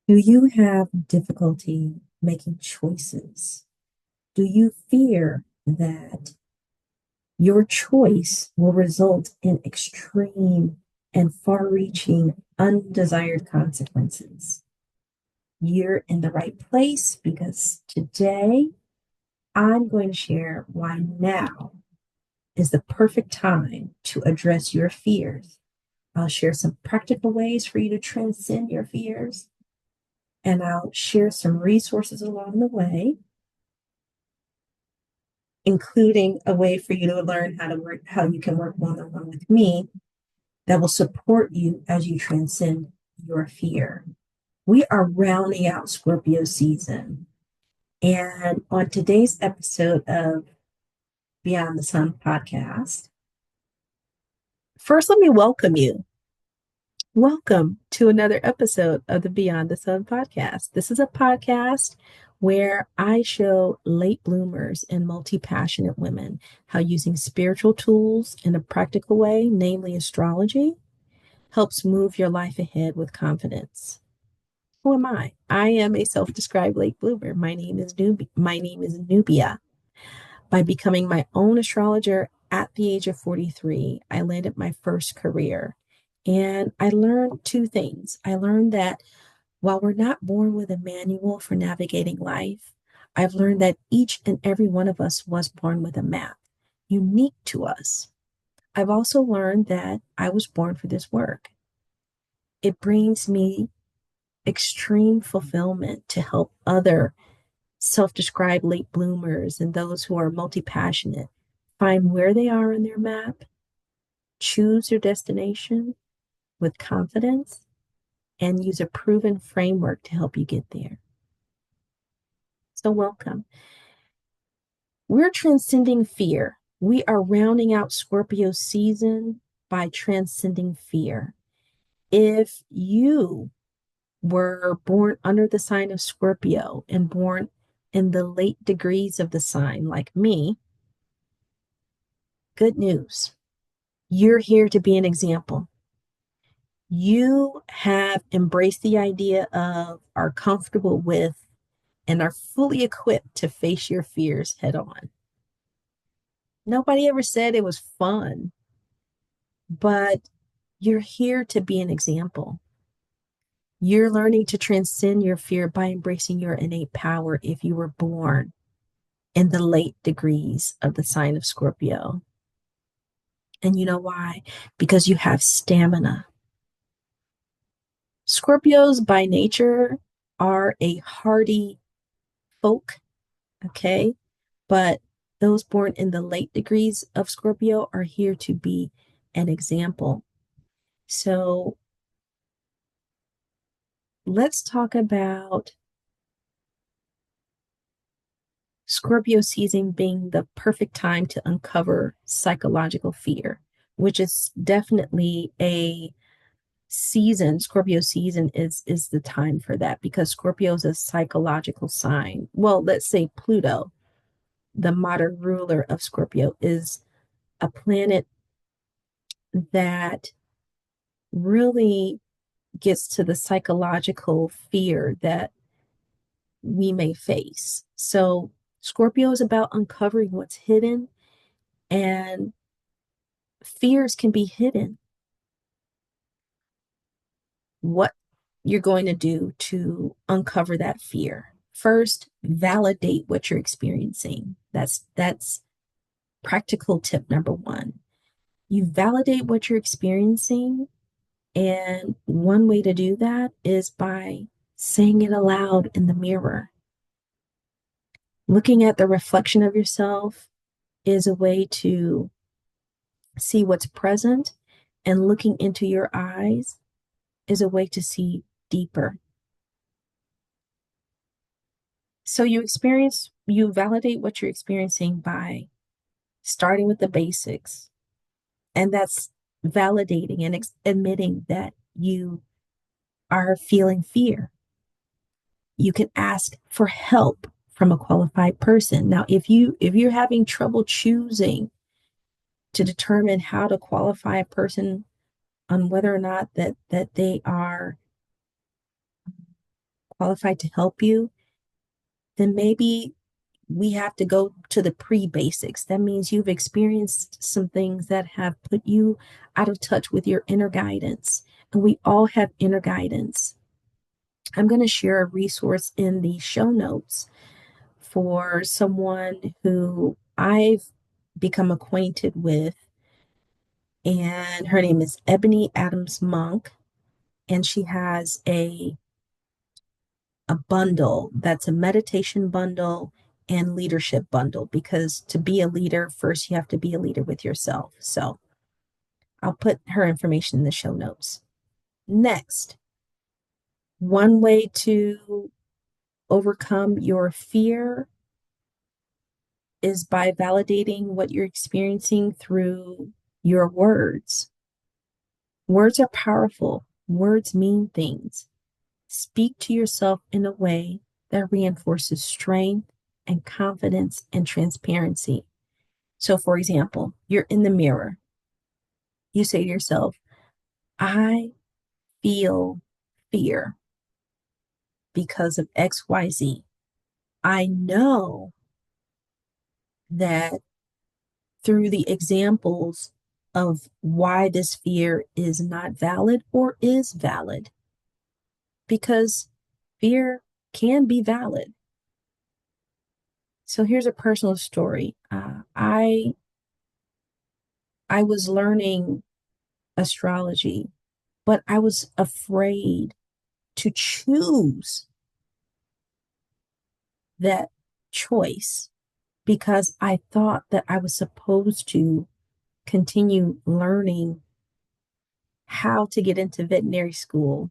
Do you have difficulty making choices? Do you fear that your choice will result in extreme and far reaching undesired consequences? You're in the right place because today I'm going to share why now is the perfect time to address your fears. I'll share some practical ways for you to transcend your fears, and I'll share some resources along the way, including a way for you to learn how you can work one-on-one with me that will support you as you transcend your fear. We are rounding out Scorpio season. And on today's episode of Beyond the Sun podcast, first let me welcome you. Welcome to another episode of the Beyond the Sun podcast. This is a podcast where I show late bloomers and multi-passionate women how using spiritual tools in a practical way, namely astrology, helps move your life ahead with confidence. Who am I? I am a self-described late bloomer. My name is Nubia. By becoming my own astrologer at the age of 43, I landed my first career. And I learned two things. I learned that while we're not born with a manual for navigating life, I've learned that each and every one of us was born with a map, unique to us. I've also learned that I was born for this work. It brings me extreme fulfillment to help other self described late bloomers and those who are multi passionate find where they are in their map, choose their destination with confidence, and use a proven framework to help you get there. So, welcome. We're transcending fear. We are rounding out Scorpio season by transcending fear. If you were born under the sign of Scorpio and born in the late degrees of the sign, like me, good news. You're here to be an example. You have embraced the idea of, are comfortable with, and are fully equipped to face your fears head on. Nobody ever said it was fun, but you're here to be an example. You're learning to transcend your fear by embracing your innate power if you were born in the late degrees of the sign of Scorpio. And you know why? Because you have stamina. Scorpios by nature are a hardy folk, okay? But those born in the late degrees of Scorpio are here to be an example. So let's talk about Scorpio season being the perfect time to uncover psychological fear, which is definitely a season. Scorpio season is the time for that because Scorpio is a psychological sign. Well, let's say Pluto, the modern ruler of Scorpio, is a planet that really gets to the psychological fear that we may face. So Scorpio is about uncovering what's hidden, and fears can be hidden. What you're going to do to uncover that fear. First, validate what you're experiencing. That's practical tip number one. You validate what you're experiencing, and one way to do that is by saying it aloud in the mirror. Looking at the reflection of yourself is a way to see what's present, and looking into your eyes is a way to see deeper. So you validate what you're experiencing by starting with the basics. And that's validating and admitting that you are feeling fear. You can ask for help from a qualified person. Now, if you're having trouble choosing to determine how to qualify a person on whether or not that they are qualified to help you, then maybe we have to go to the pre-basics. That means you've experienced some things that have put you out of touch with your inner guidance. And we all have inner guidance. I'm going to share a resource in the show notes for someone who I've become acquainted with, and her name is Ebony Adams Monk, and she has a bundle that's a meditation bundle and leadership bundle, because to be a leader, first you have to be a leader with yourself. So I'll put her information in the show notes. Next, one way to overcome your fear is by validating what you're experiencing through your words. Words are powerful. Words mean things. Speak to yourself in a way that reinforces strength and confidence and transparency. So, for example, you're in the mirror. You say to yourself, I feel fear because of XYZ. I know that through the examples of why this fear is not valid or is valid, because fear can be valid. So here's a personal story. I was learning astrology, but I was afraid to choose that choice because I thought that I was supposed to continue learning how to get into veterinary school,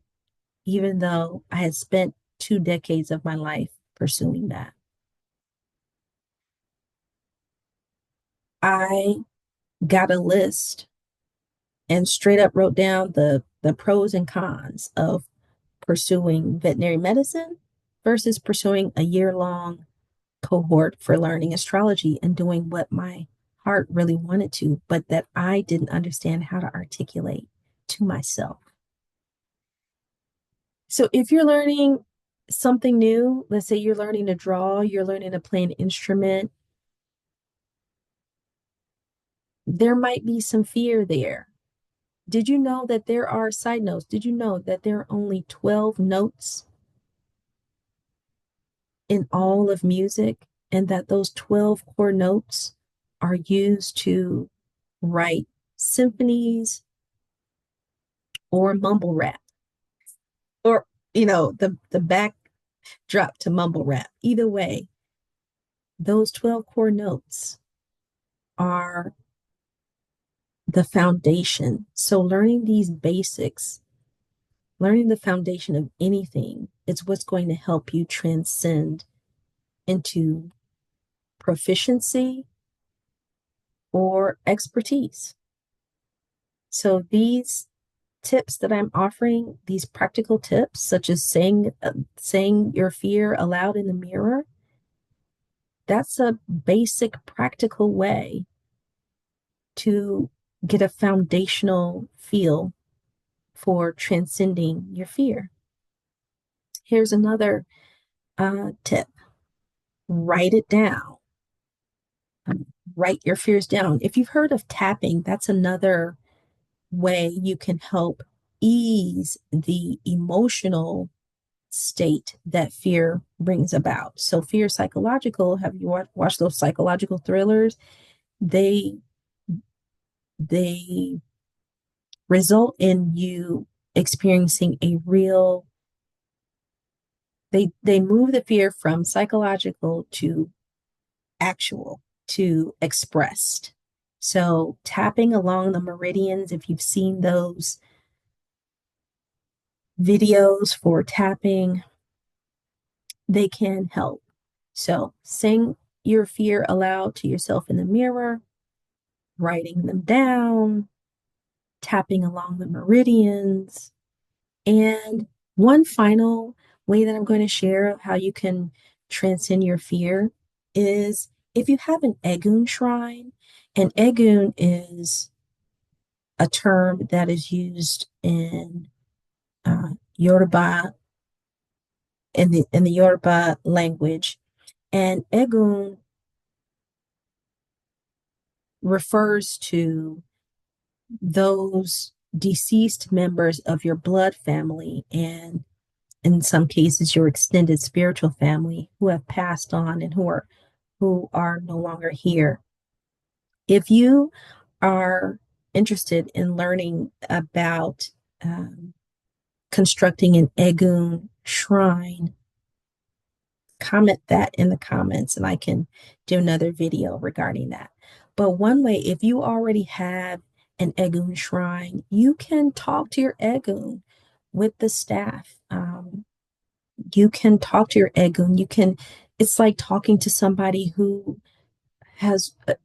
even though I had spent 2 decades of my life pursuing that. I got a list and straight up wrote down the pros and cons of pursuing veterinary medicine versus pursuing a year-long cohort for learning astrology and doing what my heart really wanted to, but that I didn't understand how to articulate to myself. So if you're learning something new, let's say you're learning to draw, you're learning to play an instrument, there might be some fear there. Did you know that there are side notes? Did you know that there are only 12 notes in all of music, and that those 12 core notes are used to write symphonies or mumble rap, or the backdrop to mumble rap? Either way, those 12 core notes are the foundation. So learning these basics, learning the foundation of anything, is what's going to help you transcend into proficiency or expertise. So these tips that I'm offering, these practical tips, such as saying your fear aloud in the mirror, that's a basic practical way to get a foundational feel for transcending your fear. Here's another tip. Write it down. Write your fears down. If you've heard of tapping, that's another way you can help ease the emotional state that fear brings about. So fear psychological, have you watched those psychological thrillers? They they result in you experiencing a real, they move the fear from psychological to actual, to expressed. So tapping along the meridians, if you've seen those videos for tapping, they can help. So sing your fear aloud to yourself in the mirror, writing them down, tapping along the meridians. And one final way that I'm going to share of how you can transcend your fear is if you have an Egun shrine. An Egun is a term that is used in Yoruba in the Yoruba language. And Egun refers to those deceased members of your blood family, and in some cases your extended spiritual family, who have passed on and who are no longer here. If you are interested in learning about um, constructing an Egun shrine, comment that in the comments and I can do another video regarding that. But one way, if you already have an Egun shrine, you can talk to your Egun with the staff. You can talk to your Egun. It's like talking to somebody who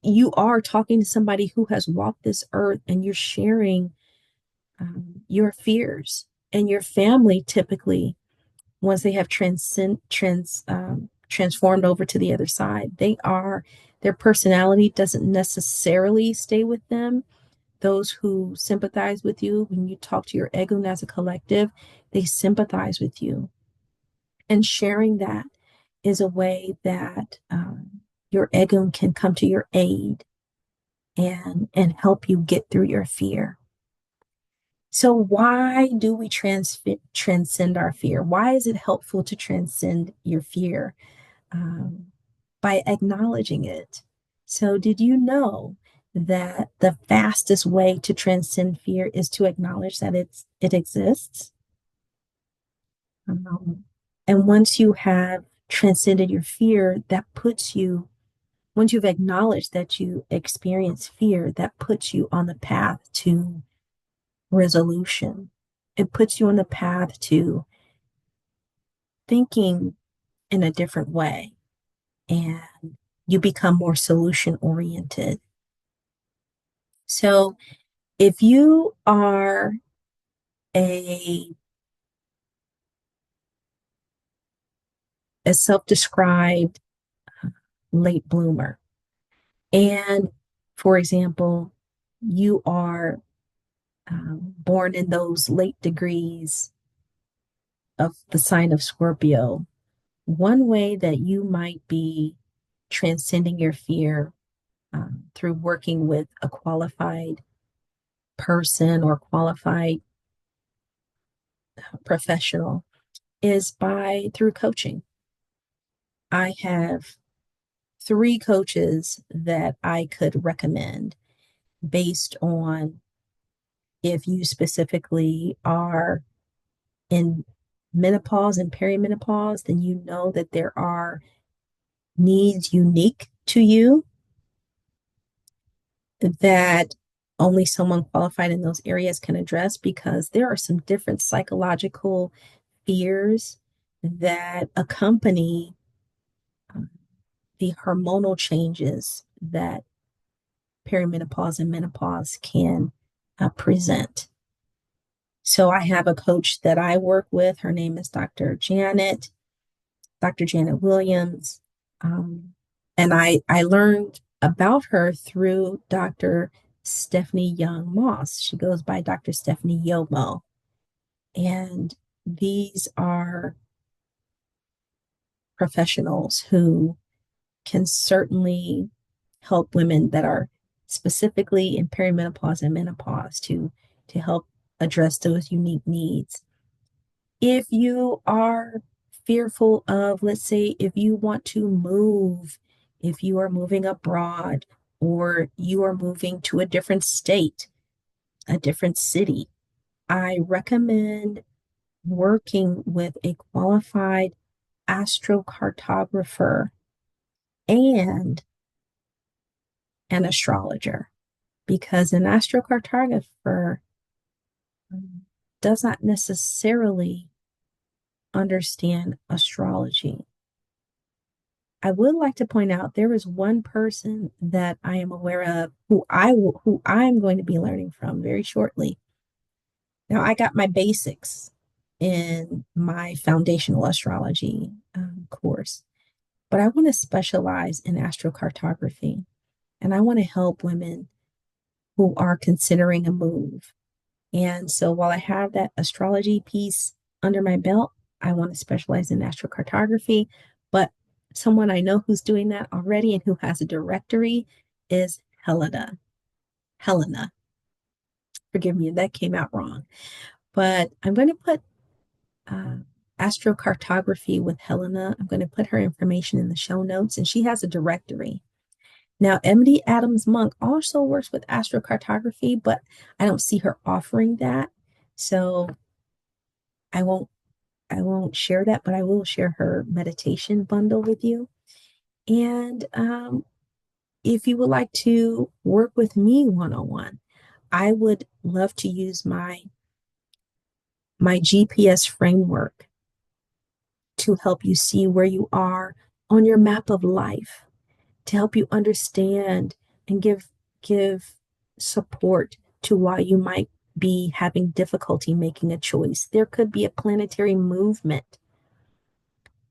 you are talking to somebody who has walked this earth, and you're sharing your fears. And your family typically, once they have transformed over to the other side, their personality doesn't necessarily stay with them. Those who sympathize with you, when you talk to your Egun as a collective, they sympathize with you. And sharing that is a way that your Egun can come to your aid and help you get through your fear. So why do we transcend our fear? Why is it helpful to transcend your fear? Um, by acknowledging it. So did you know that the fastest way to transcend fear is to acknowledge that it exists? Um, and once you have transcended your fear, once you've acknowledged that you experience fear, that puts you on the path to resolution. It puts you on the path to thinking in a different way, and you become more solution oriented. So if you are a, a self-described late bloomer, and for example, you are born in those late degrees of the sign of Scorpio, one way that you might be transcending your fear through working with a qualified person or qualified professional is through coaching. I have 3 coaches that I could recommend based on if you specifically are in menopause and perimenopause, then you know that there are needs unique to you that only someone qualified in those areas can address, because there are some different psychological fears that accompany the hormonal changes that perimenopause and menopause can present. So I have a coach that I work with. Her name is Dr. Janet Williams. And I learned about her through Dr. Stephanie Young Moss. She goes by Dr. Stephanie Yomo. And these are professionals who can certainly help women that are specifically in perimenopause and menopause to help address those unique needs. If you are fearful of, let's say, if you want to move, if you are moving abroad, or you are moving to a different state, a different city, I recommend working with a qualified astrocartographer and an astrologer, because an astrocartographer does not necessarily understand astrology. I would like to point out there is one person that I am aware of who I'm going to be learning from very shortly. Now, I got my basics in my foundational astrology course, but I want to specialize in astrocartography, and I want to help women who are considering a move. And so while I have that astrology piece under my belt, I want to specialize in astrocartography, but someone I know who's doing that already and who has a directory is Helena. Forgive me, that came out wrong. But I'm going to put uh, astrocartography with Helena. I'm going to put her information in the show notes, and she has a directory. Now, Emily Adams Monk also works with astrocartography, but I don't see her offering that. So I won't I won't share that, but I will share her meditation bundle with you. And if you would like to work with me one-on-one, I would love to use my GPS framework to help you see where you are on your map of life, to help you understand and give support to why you might be having difficulty making a choice. There could be a planetary movement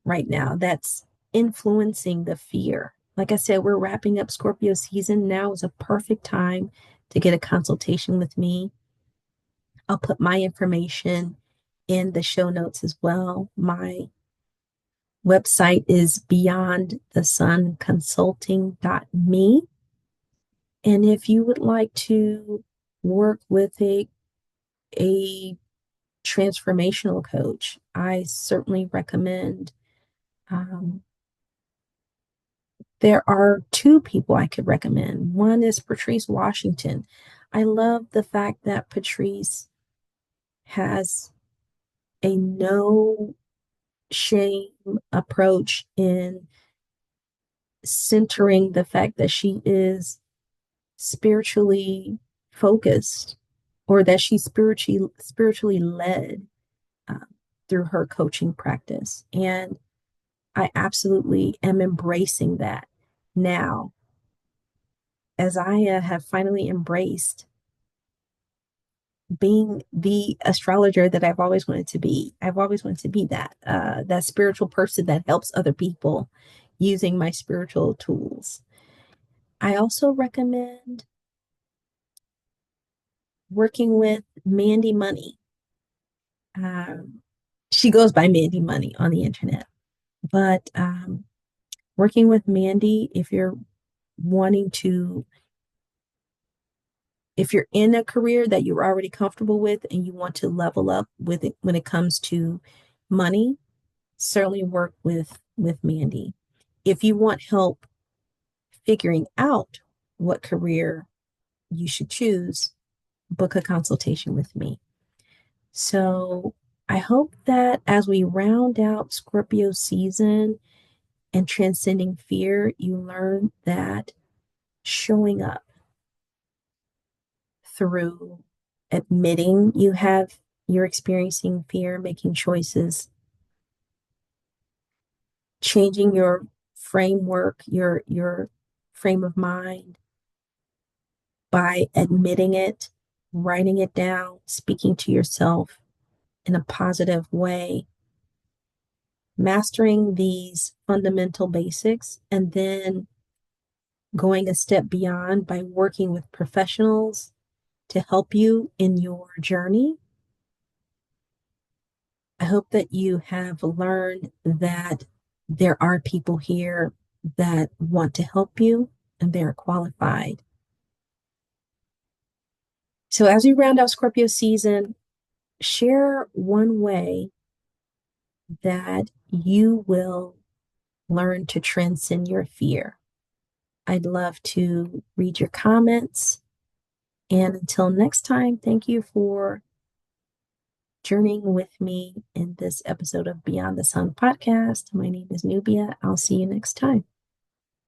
right now that's influencing the fear. Like I said, we're wrapping up Scorpio season. Now is a perfect time to get a consultation with me. I'll put my information in the show notes as well. My website is beyondthesunconsulting.me. And if you would like to work with a transformational coach, I certainly recommend. Um, there are two people I could recommend. One is Patrice Washington. I love the fact that Patrice has a no shame approach in centering the fact that she is spiritually focused or that she's spiritually led uh, through her coaching practice. And I absolutely am embracing that now as I have finally embraced being the astrologer that I've always wanted to be. I've always wanted to be that spiritual person that helps other people using my spiritual tools. I also recommend working with Mandy Money. Um, she goes by Mandy Money on the internet, but working with Mandy, wanting to, if you're in a career that you're already comfortable with and you want to level up with it when it comes to money, certainly work with Mandy. If you want help figuring out what career you should choose, book a consultation with me. So I hope that as we round out Scorpio season and transcending fear, you learn that showing up through admitting you're experiencing fear, making choices, changing your framework, your frame of mind by admitting it, writing it down, speaking to yourself in a positive way, mastering these fundamental basics, and then going a step beyond by working with professionals to help you in your journey. I hope that you have learned that there are people here that want to help you and they're qualified. So, as we round out Scorpio season, share one way that you will learn to transcend your fear. I'd love to read your comments. And until next time, thank you for journeying with me in this episode of Beyond the Sun podcast. My name is Nubia. I'll see you next time.